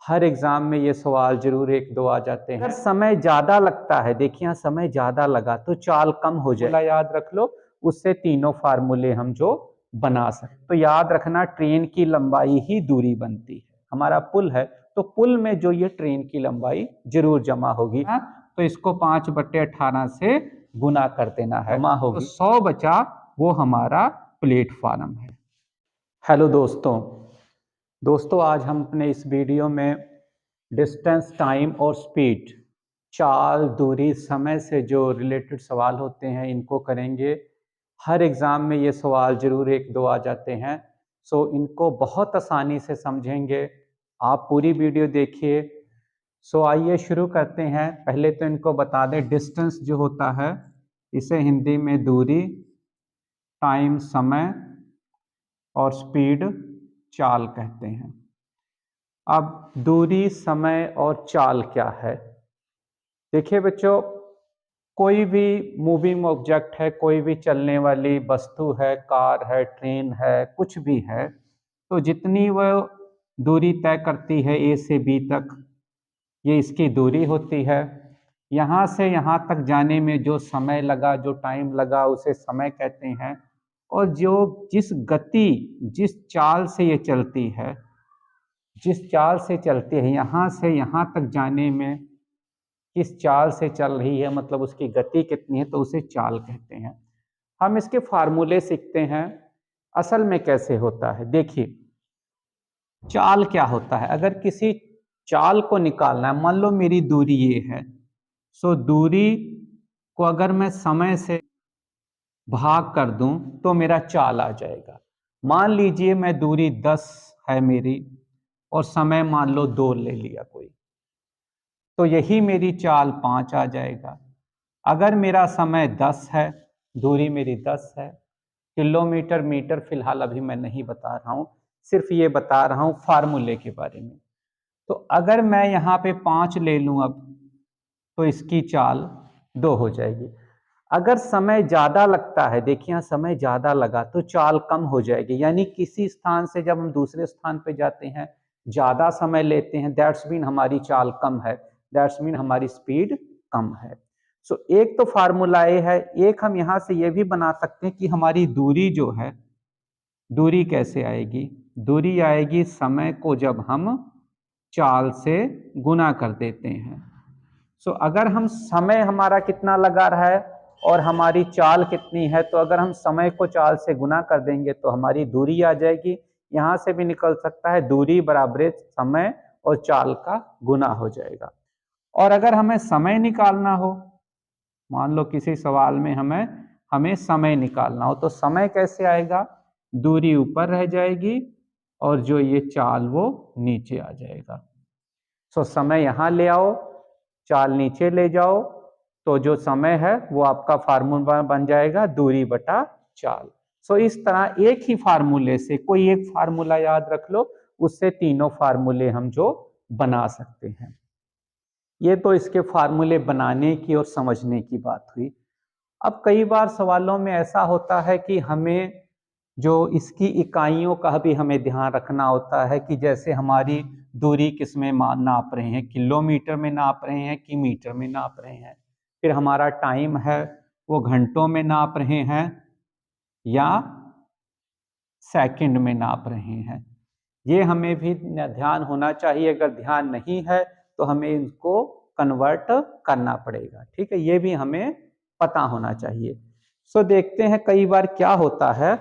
हर exam में ये सवाल जरूर एक दो आ जाते हैं। अगर समय ज्यादा लगता है, देखिए यहाँ समय ज्यादा लगा तो चाल कम हो जाए, याद रख लो, उससे तीनों फार्मूले हम जो बना सकते। तो याद रखना, ट्रेन की लंबाई ही दूरी बनती है। हमारा पुल है तो पुल में जो ये ट्रेन की लंबाई जरूर जमा होगी, तो इसको 5/18 से गुना कर देना है, जमा होगी। तो 100 बचा, वो हमारा प्लेटफार्म है। हेलो दोस्तों आज हम अपने इस वीडियो में डिस्टेंस, टाइम और स्पीड, चाल, दूरी, समय से जो रिलेटेड सवाल होते हैं इनको करेंगे। हर एग्ज़ाम में ये सवाल ज़रूर एक दो आ जाते हैं, सो इनको बहुत आसानी से समझेंगे। आप पूरी वीडियो देखिए। सो आइए शुरू करते हैं। पहले तो इनको बता दें, डिस्टेंस जो होता है इसे हिंदी में दूरी, टाइम समय और स्पीड चाल कहते हैं। अब दूरी, समय और चाल क्या है? देखिए बच्चों, कोई भी मूविंग ऑब्जेक्ट है, कोई भी चलने वाली वस्तु है, कार है, ट्रेन है, कुछ भी है, तो जितनी वह दूरी तय करती है ए से बी तक, ये इसकी दूरी होती है। यहाँ से यहाँ तक जाने में जो समय लगा, जो टाइम लगा, उसे समय कहते हैं। और जिस गति, जिस चाल से ये चलती है, यहाँ से यहाँ तक जाने में किस चाल से चल रही है, मतलब उसकी गति कितनी है, तो उसे चाल कहते हैं। हम इसके फार्मूले सीखते हैं, असल में कैसे होता है। देखिए, चाल क्या होता है? अगर किसी चाल को निकालना है, मान लो मेरी दूरी ये है, सो दूरी को अगर मैं समय से भाग कर दूं तो मेरा चाल आ जाएगा। मान लीजिए मैं दूरी 10 है मेरी और समय मान लो 2 ले लिया कोई, तो यही मेरी चाल 5 आ जाएगा। अगर मेरा समय 10 है, दूरी मेरी 10 है, किलोमीटर, मीटर फिलहाल अभी मैं नहीं बता रहा हूँ, सिर्फ ये बता रहा हूँ फार्मूले के बारे में। तो अगर मैं यहाँ पे 5 ले लूँ अब, तो इसकी चाल 2 हो जाएगी। अगर समय ज्यादा लगता है, देखिए यहाँ समय ज्यादा लगा तो चाल कम हो जाएगी, यानी किसी स्थान से जब हम दूसरे स्थान पे जाते हैं, ज्यादा समय लेते हैं, दैट्स मीन हमारी चाल कम है, दैट्स मीन हमारी स्पीड कम है। सो एक तो फार्मूला ये है। एक हम यहाँ से ये भी बना सकते हैं कि हमारी दूरी जो है, दूरी कैसे आएगी? दूरी आएगी समय को जब हम चाल से गुना कर देते हैं। सो अगर हम समय हमारा कितना लगा रहा है और हमारी चाल कितनी है, तो अगर हम समय को चाल से गुना कर देंगे तो हमारी दूरी आ जाएगी। यहाँ से भी निकल सकता है, दूरी बराबर समय और चाल का गुना हो जाएगा। और अगर हमें समय निकालना हो, मान लो किसी सवाल में हमें समय निकालना हो, तो समय कैसे आएगा? दूरी ऊपर रह जाएगी और जो ये चाल वो नीचे आ जाएगा। सो समय यहाँ ले आओ, चाल नीचे ले जाओ, तो जो समय है वो आपका फार्मूला बन जाएगा दूरी बटा चाल। सो इस तरह एक ही फार्मूले से, कोई एक फार्मूला याद रख लो, उससे तीनों फार्मूले हम जो बना सकते हैं। ये तो इसके फार्मूले बनाने की और समझने की बात हुई। अब कई बार सवालों में ऐसा होता है कि हमें जो इसकी इकाइयों का भी हमें ध्यान रखना होता है, कि जैसे हमारी दूरी किस में नाप रहे हैं, किलोमीटर में नाप रहे हैं कि मीटर में नाप रहे हैं। फिर हमारा टाइम है, वो घंटों में नाप रहे हैं या सेकंड में नाप रहे हैं। ये हमें भी ध्यान होना चाहिए। अगर ध्यान नहीं है तो हमें इनको कन्वर्ट करना पड़ेगा, ठीक है, ये भी हमें पता होना चाहिए। सो देखते हैं कई बार क्या होता है।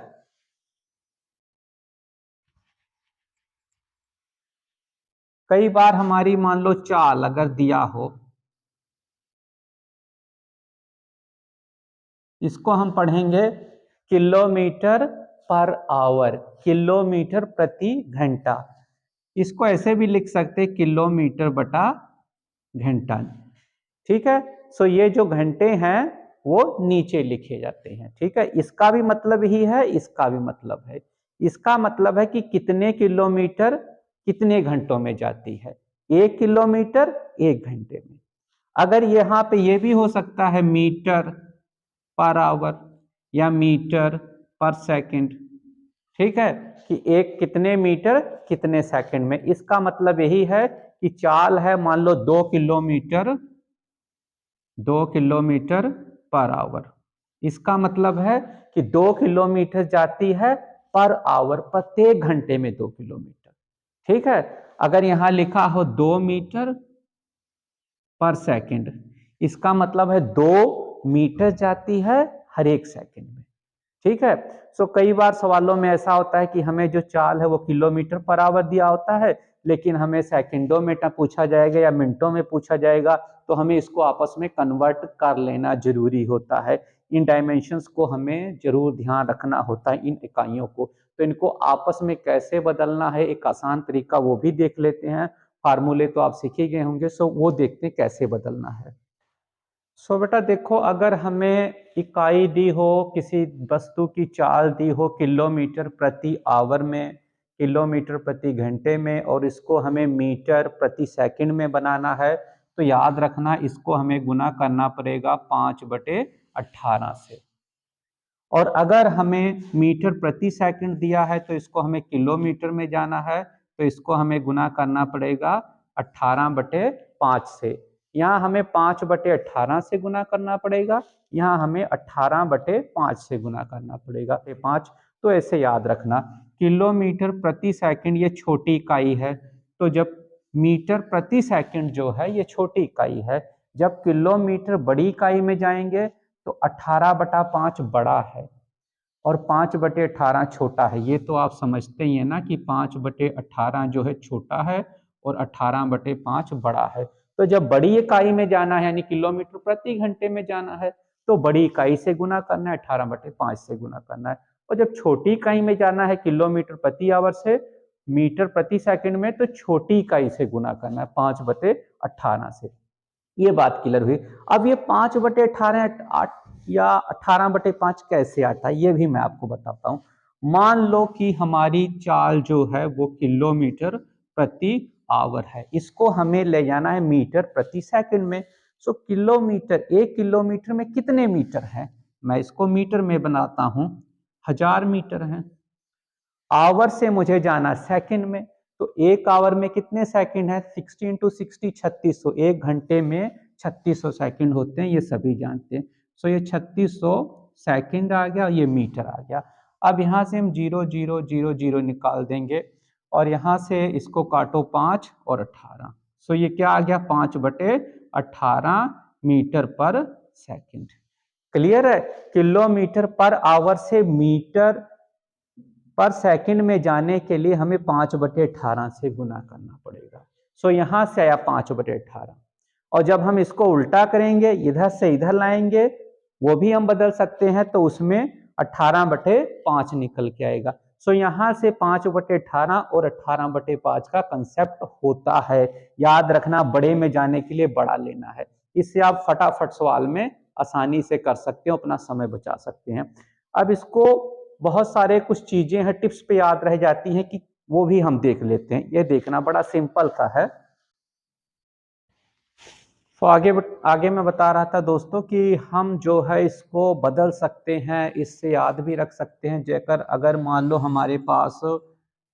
कई बार हमारी मान लो चाल अगर दिया हो, इसको हम पढ़ेंगे किलोमीटर पर आवर, किलोमीटर प्रति घंटा। इसको ऐसे भी लिख सकते किलोमीटर बटा घंटा, ठीक है। सो ये जो घंटे हैं वो नीचे लिखे जाते हैं, ठीक है। इसका भी मतलब ही है, इसका भी मतलब है। इसका मतलब है कि कितने किलोमीटर कितने घंटों में जाती है, 1 किलोमीटर 1 घंटे में। अगर यहाँ पे ये भी हो सकता है मीटर पर आवर या मीटर पर सेकंड, ठीक है, कि एक कितने मीटर कितने सेकंड में। इसका मतलब यही है कि चाल है मान लो 2 किलोमीटर पर आवर। इसका मतलब है कि 2 किलोमीटर जाती है पर आवर, प्रत्येक घंटे में 2 किलोमीटर। ठीक है, अगर यहां लिखा हो 2 मीटर पर सेकंड, इसका मतलब है 2 मीटर जाती है हर एक सेकंड में। ठीक है, सो कई बार सवालों में ऐसा होता है कि हमें जो चाल है वो किलोमीटर पर आवर दिया होता है, लेकिन हमें सेकंडों में पूछा जाएगा या मिनटों में पूछा जाएगा, तो हमें इसको आपस में कन्वर्ट कर लेना जरूरी होता है। इन डायमेंशंस को हमें जरूर ध्यान रखना होता है, इन इकाइयों को। तो इनको आपस में कैसे बदलना है, एक आसान तरीका वो भी देख लेते हैं। फार्मूले तो आप सीख ही गए होंगे, सो वो देखते हैं कैसे बदलना है। सो बेटा देखो, अगर हमें इकाई दी हो, किसी वस्तु की चाल दी हो किलोमीटर प्रति आवर में, किलोमीटर प्रति घंटे में, और इसको हमें मीटर प्रति सेकंड में बनाना है, तो याद रखना इसको हमें गुना करना पड़ेगा 5/18 से। और अगर हमें मीटर प्रति सेकंड दिया है तो इसको हमें किलोमीटर में जाना है, तो इसको हमें गुना करना पड़ेगा 18/5 से। यहाँ हमें 5/18 से गुना करना पड़ेगा, यहाँ हमें 18/5 से गुना करना पड़ेगा। 5, तो ऐसे याद रखना किलोमीटर प्रति सेकंड ये छोटी इकाई है, तो जब मीटर प्रति सेकंड जो है ये छोटी इकाई है, जब किलोमीटर बड़ी इकाई में जाएंगे तो 18/5 बड़ा है और 5/18 छोटा है। ये तो आप समझते ही हैं ना कि 5/18 जो है छोटा है और 18/5 बड़ा है। तो जब बड़ी इकाई में जाना है यानी किलोमीटर प्रति घंटे में जाना है, तो बड़ी इकाई से गुना करना है, 18/5 से गुना करना है। और जब छोटी इकाई में जाना है किलोमीटर प्रति आवर से मीटर प्रति सेकंड में, तो छोटी इकाई से गुना करना है 5/18 से। ये बात क्लियर हुई। अब ये 5/18 या 18/5 कैसे आता है, ये भी मैं आपको बताता हूँ। मान लो कि हमारी चाल जो है वो किलोमीटर प्रति आवर है, इसको हमें ले जाना है मीटर प्रति सेकंड में। सो किलोमीटर, 1 किलोमीटर में कितने मीटर हैं, मैं इसको मीटर में बनाता हूँ, 1000 मीटर हैं। आवर से मुझे जाना सेकंड में, तो 1 आवर में कितने सेकंड है, 16 × 60 3600। 1 घंटे में 3600 सेकंड होते हैं, ये सभी जानते हैं। सो ये 3600 सेकंड आ गया, ये मीटर आ गया। अब यहाँ से हम 0 0 0 0 निकाल देंगे और यहाँ से इसको काटो 5 और 18। सो ये क्या आ गया, 5/18 मीटर पर सेकंड। क्लियर है, किलोमीटर पर आवर से मीटर पर सेकंड में जाने के लिए हमें 5/18 से गुना करना पड़ेगा। सो यहां से आया 5/18, और जब हम इसको उल्टा करेंगे, इधर से इधर लाएंगे, वो भी हम बदल सकते हैं, तो उसमें 18/5 निकल के आएगा। सो यहां से 5/18 और 18/5 का कंसेप्ट होता है। याद रखना, बड़े में जाने के लिए बड़ा लेना है। इससे आप फटाफट सवाल में आसानी से कर सकते हो, अपना समय बचा सकते हैं। अब इसको बहुत सारे कुछ चीजें हैं, टिप्स पे याद रह जाती हैं कि वो भी हम देख लेते हैं। ये देखना बड़ा सिंपल सा है। तो आगे मैं बता रहा था दोस्तों कि हम जो है इसको बदल सकते हैं, इससे याद भी रख सकते हैं। जेकर अगर मान लो हमारे पास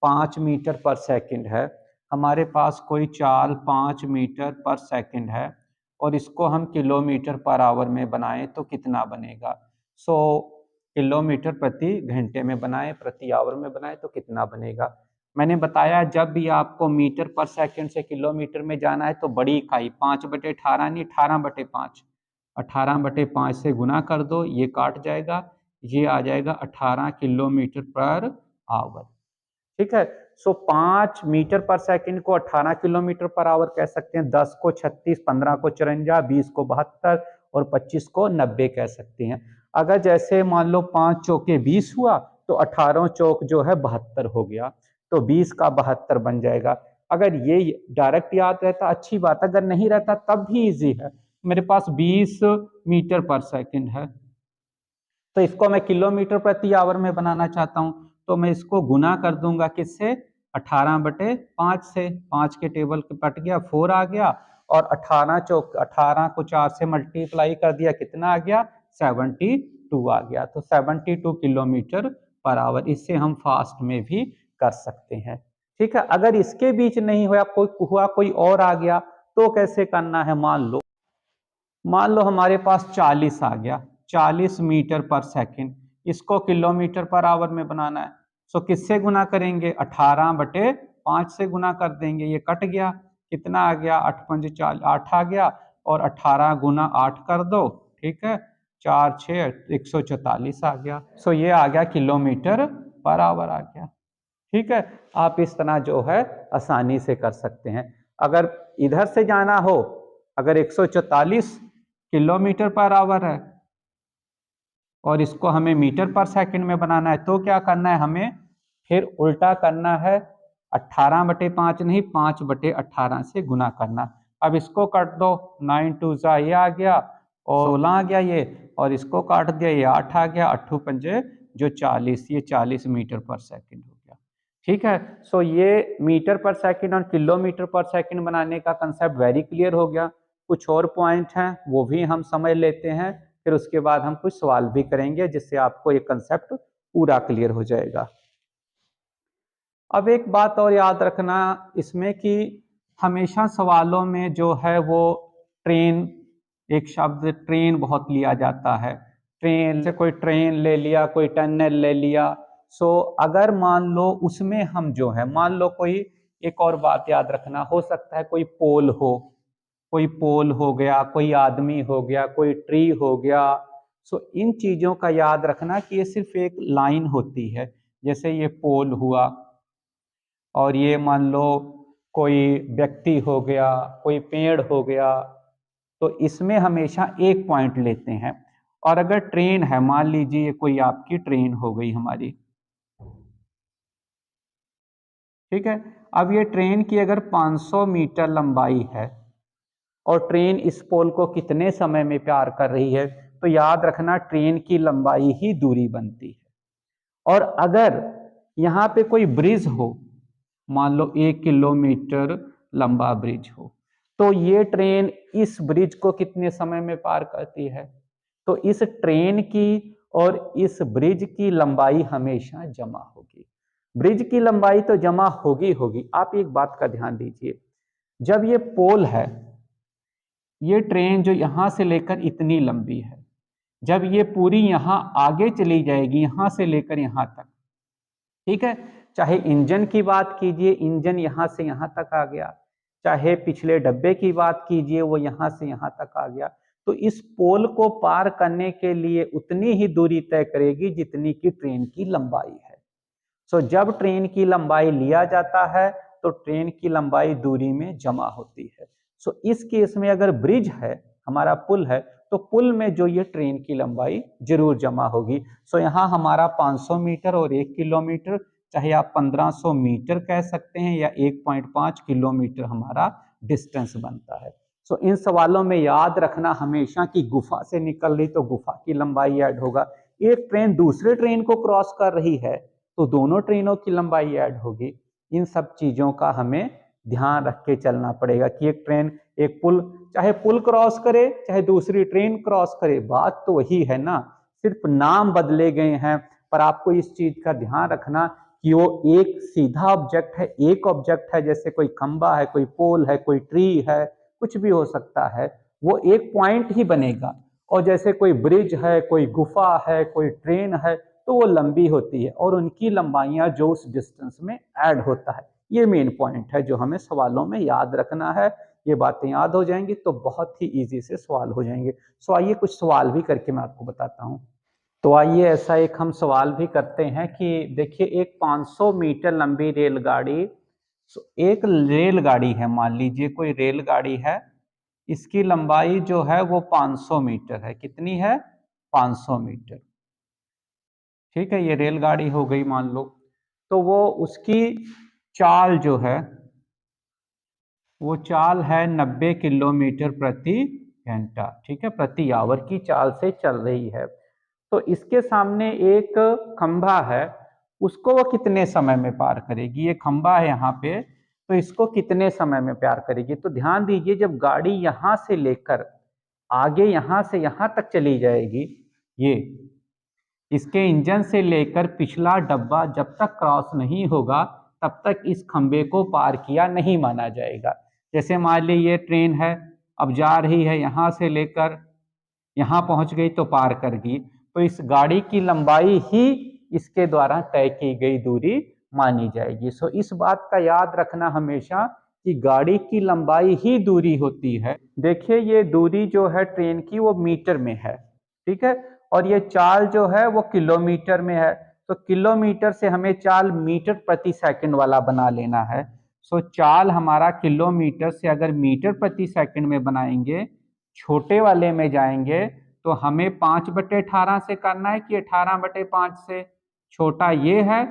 5 मीटर पर सेकंड है, हमारे पास कोई चाल 5 मीटर पर सेकंड है और इसको हम किलोमीटर पर आवर में बनाएं तो कितना बनेगा। सो किलोमीटर प्रति घंटे में बनाएं, प्रति आवर में बनाएं तो कितना बनेगा। मैंने बताया जब भी आपको मीटर पर सेकंड से किलोमीटर में जाना है तो बड़ी इकाई 5/18 नहीं 18/5, 18/5 से गुना कर दो, ये काट जाएगा, ये आ जाएगा 18 किलोमीटर पर आवर। ठीक है, सो 5 मीटर पर सेकंड को 18 किलोमीटर पर आवर कह सकते हैं, 10 को 36, 15 को 54, 20 को 72 और 25 को 90 कह सकते हैं। अगर जैसे मान लो 5 चौके 20 हुआ तो 18 चौक जो है 72 हो गया, तो 20 का 72 बन जाएगा। अगर ये डायरेक्ट याद रहता अच्छी बात, अगर नहीं रहता तब भी इजी है। मेरे पास 20 मीटर पर सेकंड है, तो इसको मैं किलोमीटर प्रति आवर में बनाना चाहता हूं, तो मैं इसको गुना कर दूंगा किससे, 18/5 से। 5 के टेबल के कट गया, 4 आ गया, और 18 को 4 से मल्टीप्लाई कर दिया, कितना आ गया, 72 आ गया। तो 72 किलोमीटर पर आवर। इससे हम फास्ट में भी कर सकते हैं। ठीक है। अगर इसके बीच नहीं हुआ, कोई और आ गया तो कैसे करना है? मान लो हमारे पास 40 आ गया, 40 मीटर पर सेकंड, इसको किलोमीटर पर आवर में बनाना है। सो किससे गुना करेंगे? 18/5 से गुना कर देंगे। ये कट गया, कितना आ गया? 8 आ गया, और 18 गुना 8 कर दो, ठीक है, 4 6 144 आ गया। सो ये आ गया किलोमीटर पर आवर आ गया। ठीक है, आप इस तरह जो है आसानी से कर सकते हैं। अगर इधर से जाना हो, अगर 144 किलोमीटर पर आवर है और इसको हमें मीटर पर सेकंड में बनाना है, तो क्या करना है? हमें फिर उल्टा करना है, 18/5 नहीं, 5/18 से गुना करना। अब इसको काट दो, 9 2 ये आ गया और 16 आ गया ये, और इसको काट दिया, ये 8 आ गया, 8 पंजे जो 40, ये 40 मीटर पर सेकंड हो गया। ठीक है, सो ये मीटर पर सेकंड और किलोमीटर पर सेकंड बनाने का कंसेप्ट वेरी क्लियर हो गया। कुछ और पॉइंट हैं वो भी हम समझ लेते हैं, फिर उसके बाद हम कुछ सवाल भी करेंगे जिससे आपको ये कंसेप्ट पूरा क्लियर हो जाएगा। अब एक बात और याद रखना इसमें कि हमेशा सवालों में जो है वो ट्रेन, एक शब्द ट्रेन बहुत लिया जाता है। ट्रेन से कोई ट्रेन ले लिया, कोई टनल ले लिया। सो अगर मान लो उसमें हम जो है, मान लो कोई, एक और बात याद रखना, हो सकता है कोई पोल हो, कोई पोल हो गया, कोई आदमी हो गया, कोई ट्री हो गया। सो इन चीजों का याद रखना कि ये सिर्फ एक लाइन होती है। जैसे ये पोल हुआ, और ये मान लो कोई व्यक्ति हो गया, कोई पेड़ हो गया, तो इसमें हमेशा एक पॉइंट लेते हैं। और अगर ट्रेन है, मान लीजिए कोई आपकी ट्रेन हो गई हमारी, ठीक है। अब ये ट्रेन की अगर 500 मीटर लंबाई है और ट्रेन इस पोल को कितने समय में पार कर रही है, तो याद रखना ट्रेन की लंबाई ही दूरी बनती है। और अगर यहाँ पे कोई ब्रिज हो, मान लो 1 किलोमीटर लंबा ब्रिज हो, तो ये ट्रेन इस ब्रिज को कितने समय में पार करती है? तो इस ट्रेन की और इस ब्रिज की लंबाई हमेशा जमा होगी। ब्रिज की लंबाई तो जमा होगी होगी। आप एक बात का ध्यान दीजिए, जब ये पोल है, ये ट्रेन जो यहां से लेकर इतनी लंबी है, जब ये पूरी यहां आगे चली जाएगी, यहां से लेकर यहां तक, ठीक है, चाहे इंजन की बात कीजिए, इंजन यहां से यहां तक आ गया, चाहे पिछले डब्बे की बात कीजिए, वो यहां से यहां तक आ गया, तो इस पोल को पार करने के लिए उतनी ही दूरी तय करेगी जितनी की ट्रेन की लंबाई है। सो जब ट्रेन की लंबाई लिया जाता है तो ट्रेन की लंबाई दूरी में जमा होती है। सो इस केस में अगर ब्रिज है, हमारा पुल है, तो पुल में जो ये ट्रेन की लंबाई जरूर जमा होगी। सो यहाँ हमारा 500 मीटर और 1 किलोमीटर, चाहे आप 1500 मीटर कह सकते हैं, या 1.5 किलोमीटर हमारा डिस्टेंस बनता है। सो इन सवालों में याद रखना हमेशा कि गुफा से निकल रही तो गुफा की लंबाई ऐड होगा, एक ट्रेन दूसरे ट्रेन को क्रॉस कर रही है तो दोनों ट्रेनों की लंबाई ऐड होगी। इन सब चीजों का हमें ध्यान रख के चलना पड़ेगा कि एक ट्रेन, एक पुल, चाहे पुल क्रॉस करे चाहे दूसरी ट्रेन क्रॉस करे, बात तो वही है ना, सिर्फ नाम बदले गए हैं। पर आपको इस चीज का ध्यान रखना कि वो एक सीधा ऑब्जेक्ट है, एक ऑब्जेक्ट है, जैसे कोई खंबा है, कोई पोल है, कोई ट्री है, कुछ भी हो सकता है, वो एक पॉइंट ही बनेगा। और जैसे कोई ब्रिज है, कोई गुफा है, कोई ट्रेन है, तो वो लंबी होती है और उनकी लंबाइयां जो उस डिस्टेंस में ऐड होता है। ये मेन पॉइंट है जो हमें सवालों में याद रखना है। ये बातें याद हो जाएंगी तो बहुत ही इजी से सवाल हो जाएंगे। सो आइए कुछ सवाल भी करके मैं आपको बताता हूँ। तो आइए ऐसा एक हम सवाल भी करते हैं कि देखिए एक 500 मीटर लंबी रेलगाड़ी, एक रेलगाड़ी है, मान लीजिए कोई रेलगाड़ी है, इसकी लंबाई जो है वो 500 मीटर है। कितनी है? 500 मीटर। ठीक है, ये रेलगाड़ी हो गई मान लो। तो वो उसकी चाल जो है, वो चाल है 90 किलोमीटर प्रति घंटा। ठीक है, प्रति आवर की चाल से चल रही है। तो इसके सामने एक खंभा है, उसको वो कितने समय में पार करेगी? ये खंभा है यहाँ पे, तो इसको कितने समय में पार करेगी? तो ध्यान दीजिए, जब गाड़ी यहाँ से लेकर आगे यहाँ से यहाँ तक चली जाएगी, ये इसके इंजन से लेकर पिछला डब्बा जब तक क्रॉस नहीं होगा, तब तक इस खंबे को पार किया नहीं माना जाएगा। जैसे मान ली ये ट्रेन है, अब जा रही है, यहाँ से लेकर यहाँ पहुँच गई तो पार कर गई, तो इस गाड़ी की लंबाई ही इसके द्वारा तय की गई दूरी मानी जाएगी। सो इस बात का याद रखना हमेशा कि गाड़ी की लंबाई ही दूरी होती है। देखिए ये दूरी जो है ट्रेन की वो मीटर में है, ठीक है, और ये चाल जो है वो किलोमीटर में है। तो किलोमीटर से हमें चाल मीटर प्रति सेकंड वाला बना लेना है। सो चाल हमारा किलोमीटर से अगर मीटर प्रति सेकंड में बनाएंगे, छोटे वाले में जाएंगे तो हमें 5/18 से करना है कि 18/5 से। छोटा ये है,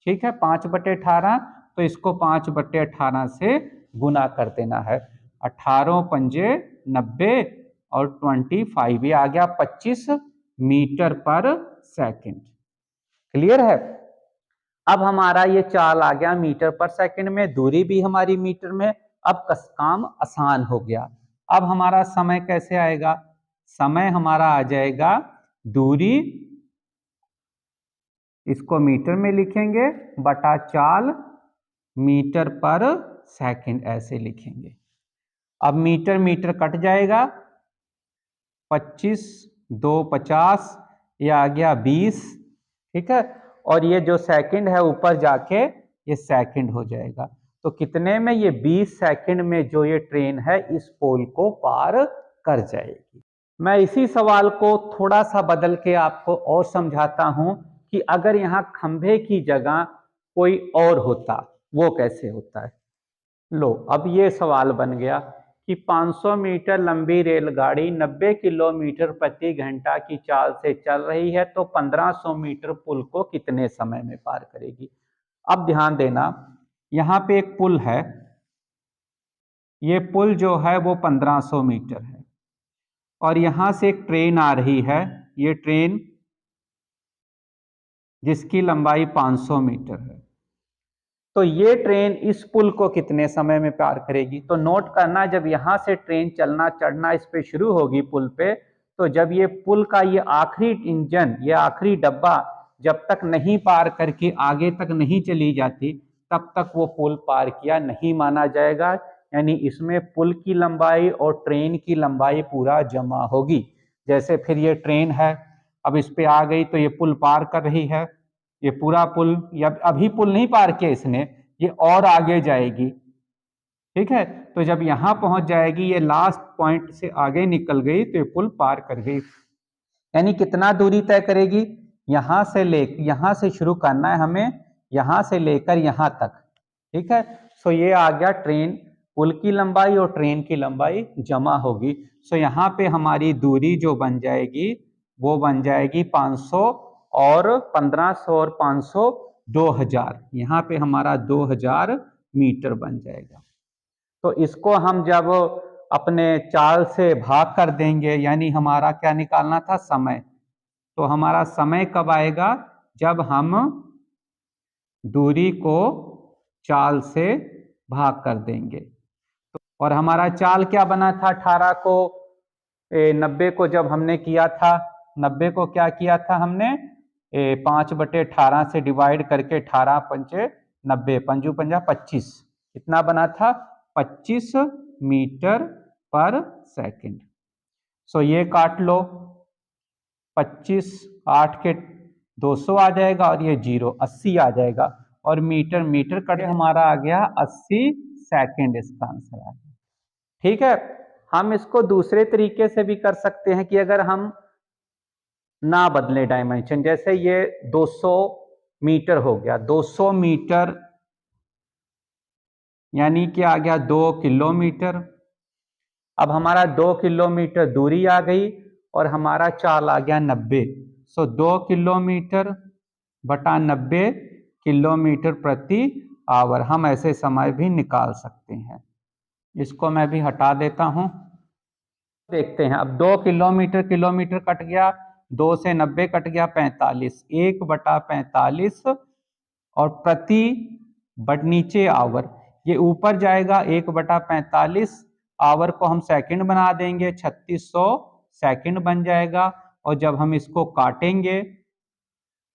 ठीक है, 5/18, तो इसको 5/18 से गुना कर देना है। 18 पंजे 90 और 25, ये आ गया 25 मीटर पर सेकंड। क्लियर है? अब हमारा ये चाल आ गया मीटर पर सेकंड में, दूरी भी हमारी मीटर में। अब काम आसान हो गया। अब हमारा समय कैसे आएगा? समय हमारा आ जाएगा दूरी, इसको मीटर में लिखेंगे, बटा चाल मीटर पर सेकंड, ऐसे लिखेंगे। अब मीटर मीटर कट जाएगा, 25 2 50, ये आ गया 20, ठीक है, और ये जो सेकंड है ऊपर जाके ये सेकंड हो जाएगा। तो कितने में? ये 20 सेकंड में जो ये ट्रेन है इस पोल को पार कर जाएगी। मैं इसी सवाल को थोड़ा सा बदल के आपको और समझाता हूं कि अगर यहाँ खंभे की जगह कोई और होता, वो कैसे होता है। लो, अब ये सवाल बन गया कि 500 मीटर लंबी रेलगाड़ी 90 किलोमीटर प्रति घंटा की चाल से चल रही है, तो 1500 मीटर पुल को कितने समय में पार करेगी। अब ध्यान देना, यहाँ पे एक पुल है, ये पुल जो है वो 1500 मीटर है, और यहाँ से एक ट्रेन आ रही है, ये ट्रेन जिसकी लंबाई 500 मीटर है। तो ये ट्रेन इस पुल को कितने समय में पार करेगी। तो नोट करना, जब यहाँ से ट्रेन चलना चढ़ना इस पे शुरू होगी पुल पे, तो जब ये पुल का ये आखिरी इंजन, ये आखिरी डब्बा जब तक नहीं पार करके आगे तक नहीं चली जाती, तब तक वो पुल पार किया नहीं माना जाएगा। यानी इसमें पुल की लंबाई और ट्रेन की लंबाई पूरा जमा होगी। जैसे फिर ये ट्रेन है, अब इस पे आ गई तो ये पुल पार कर रही है, ये पूरा पुल, या अभी पुल नहीं पार किया इसने, ये और आगे जाएगी, ठीक है। तो जब यहाँ पहुंच जाएगी, ये लास्ट पॉइंट से आगे निकल गई, तो ये पुल पार कर गई। यानी कितना दूरी तय करेगी? यहाँ से शुरू करना है हमें, यहाँ से लेकर यहाँ तक, ठीक है। सो ये आ गया ट्रेन, पुल की लंबाई और ट्रेन की लंबाई जमा होगी। सो यहाँ पे हमारी दूरी जो बन जाएगी वो बन जाएगी 500 और 1500 और 500 2000, यहाँ पे हमारा 2000 मीटर बन जाएगा। तो इसको हम जब अपने चाल से भाग कर देंगे, यानी हमारा क्या निकालना था? समय। तो हमारा समय कब आएगा? जब हम दूरी को चाल से भाग कर देंगे। और हमारा चाल क्या बना था? 18 को 90 को जब हमने किया था, 90 को क्या किया था हमने? 5/18 से डिवाइड करके 18 पंचे 90, पंजू पंजा 25, कितना बना था? 25 मीटर पर सेकंड। सो ये काट लो, 25 8 के 200 आ जाएगा, और ये 0 80 आ जाएगा, और मीटर मीटर कट हमारा आ गया 80 सेकंड, इसका आंसर आ गया। ठीक है, हम इसको दूसरे तरीके से भी कर सकते हैं कि अगर हम ना बदले डायमेंशन, जैसे ये 200 मीटर हो गया, 200 मीटर यानी कि आ गया 2 किलोमीटर। अब हमारा 2 किलोमीटर दूरी आ गई और हमारा चाल आ गया 90। सो 2 किलोमीटर बटा 90 किलोमीटर प्रति आवर, हम ऐसे समय भी निकाल सकते हैं। इसको मैं भी हटा देता हूं, देखते हैं। अब 2 किलोमीटर किलोमीटर कट गया, 2 से 90 कट गया 45, 1/45, और प्रति बट नीचे आवर, ये ऊपर जाएगा 1/45, आवर को हम सेकंड बना देंगे, 3600 सेकंड बन जाएगा। और जब हम इसको काटेंगे,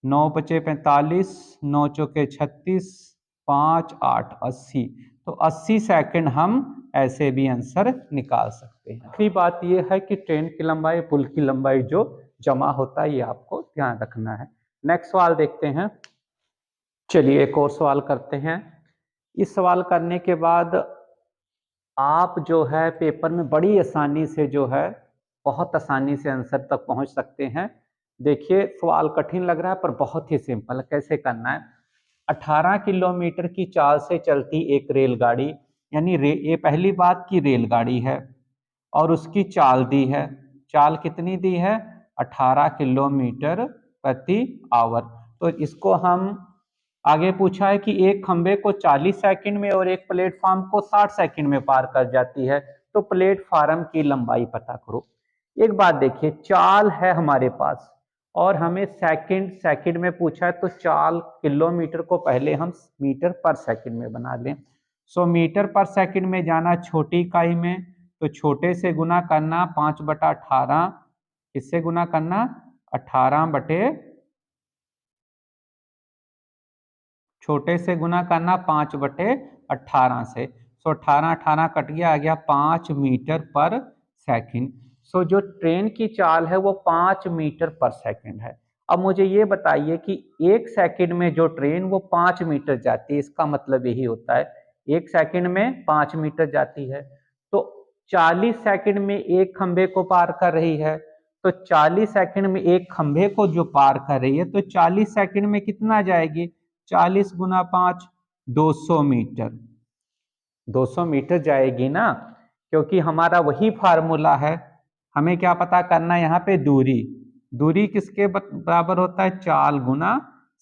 9 × 5 = 45, 9 × 36, 5 8 80, तो 80 सेकंड हम ऐसे भी आंसर निकाल सकते हैं। आखिरी बात यह है कि ट्रेन की लंबाई पुल की लंबाई जो जमा होता है ये आपको ध्यान रखना है। नेक्स्ट सवाल देखते हैं। चलिए एक और सवाल करते हैं। इस सवाल करने के बाद आप जो है पेपर में बड़ी आसानी से जो है बहुत आसानी से आंसर तक पहुंच सकते हैं। देखिए सवाल कठिन लग रहा है पर बहुत ही सिंपल है। कैसे करना है? 18 किलोमीटर की चाल से चलती एक रेलगाड़ी, यानी ये पहली बात की रेलगाड़ी है और उसकी चाल दी है। चाल कितनी दी है? 18 किलोमीटर प्रति आवर। तो इसको हम आगे पूछा है कि एक खंबे को 40 सेकंड में और एक प्लेटफॉर्म को 60 सेकंड में पार कर जाती है, तो प्लेटफॉर्म की लंबाई पता करो। एक बात देखिए, चाल है हमारे पास और हमें सेकंड में पूछा है, तो चाल किलोमीटर को पहले हम मीटर पर सेकंड में बना लें। सो मीटर पर सेकंड में जाना छोटी इकाई में, तो छोटे से गुना करना 5/18, किससे गुना करना? 18 बटे छोटे से गुना करना 5/18 से। सो 18 कट गया, आ गया 5 मीटर पर सेकंड। सो जो ट्रेन की चाल है वो 5 मीटर पर सेकंड है। अब मुझे ये बताइए कि एक सेकंड में जो ट्रेन वो 5 मीटर जाती है, इसका मतलब यही होता है एक सेकंड में 5 मीटर जाती है। तो 40 सेकंड में एक खंबे को पार कर रही है, तो 40 सेकंड में एक खंबे को जो पार कर रही है, तो 40 सेकंड में कितना जाएगी? 40 गुना 5, 200 मीटर। 200 मीटर जाएगी ना, क्योंकि हमारा वही फार्मूला है। हमें क्या पता करना है यहाँ पे? दूरी। दूरी किसके बराबर होता है? चाल गुना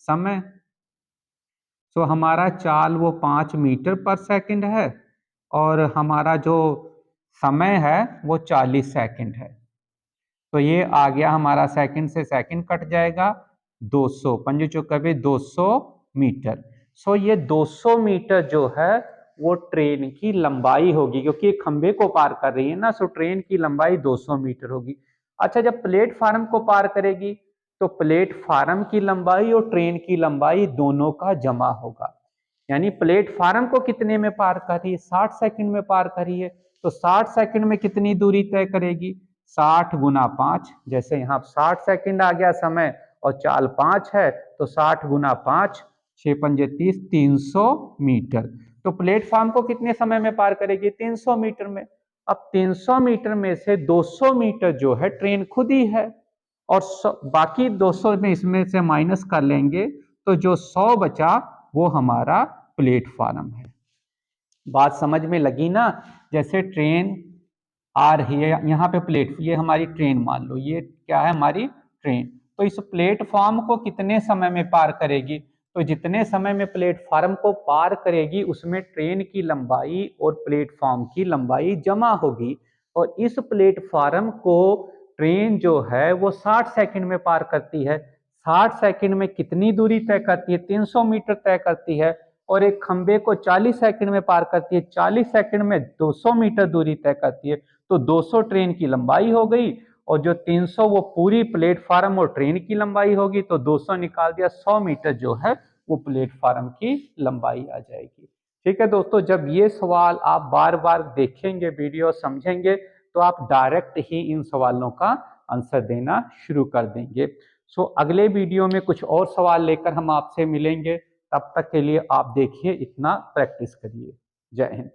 समय। तो हमारा चाल वो 5 मीटर पर सेकंड है और हमारा जो समय है वो 40 सेकंड है। तो ये आ गया हमारा, सेकंड से सेकंड कट जाएगा, 200 पंजे चौके 200 मीटर। सो ये 200 मीटर जो है वो ट्रेन की लंबाई होगी, क्योंकि एक खंबे को पार कर रही है ना, सो ट्रेन की लंबाई 200 मीटर होगी। अच्छा, जब प्लेटफार्म को पार करेगी तो प्लेटफार्म की लंबाई और ट्रेन की लंबाई दोनों का जमा होगा। यानी प्लेटफार्म को कितने में पार कर रही है? 60 सेकंड में पार कर रही है, तो 60 सेकंड में कितनी दूरी तय करेगी? 60 गुना 5, जैसे यहाँ 60 सेकंड आ गया समय और चाल 5 है, तो 60 गुना 5, 6 पंजे 30, 300 मीटर। तो प्लेटफॉर्म को कितने समय में पार करेगी? 300 मीटर में। अब 300 मीटर में से 200 मीटर जो है ट्रेन खुद ही है और बाकी 200 में इसमें से माइनस कर लेंगे, तो जो 100 बचा वो हमारा प्लेटफॉर्म है। बात समझ में लगी ना? जैसे ट्रेन आ रही है, यहाँ पे ये हमारी ट्रेन मान लो, ये क्या है? हमारी ट्रेन। तो इस प्लेटफॉर्म को कितने समय में पार करेगी? तो जितने समय में प्लेटफॉर्म को पार करेगी उसमें ट्रेन की लंबाई और प्लेटफॉर्म की लंबाई जमा होगी, और इस प्लेटफॉर्म को ट्रेन जो है वो 60 सेकंड में पार करती है। 60 सेकंड में कितनी दूरी तय करती है? 300 मीटर तय करती है। और एक खंबे को 40 सेकंड में पार करती है, 40 सेकंड में 200 मीटर दूरी तय करती है। तो 200 ट्रेन की लंबाई हो गई और जो 300 वो पूरी प्लेटफार्म और ट्रेन की लंबाई होगी, तो 200 निकाल दिया, 100 मीटर जो है वो प्लेटफार्म की लंबाई आ जाएगी। ठीक है दोस्तों, जब ये सवाल आप बार बार देखेंगे, वीडियो समझेंगे, तो आप डायरेक्ट ही इन सवालों का आंसर देना शुरू कर देंगे। सो अगले वीडियो में कुछ और सवाल लेकर हम आपसे मिलेंगे। तब तक के लिए आप देखिए, इतना प्रैक्टिस करिए। जय हिंद।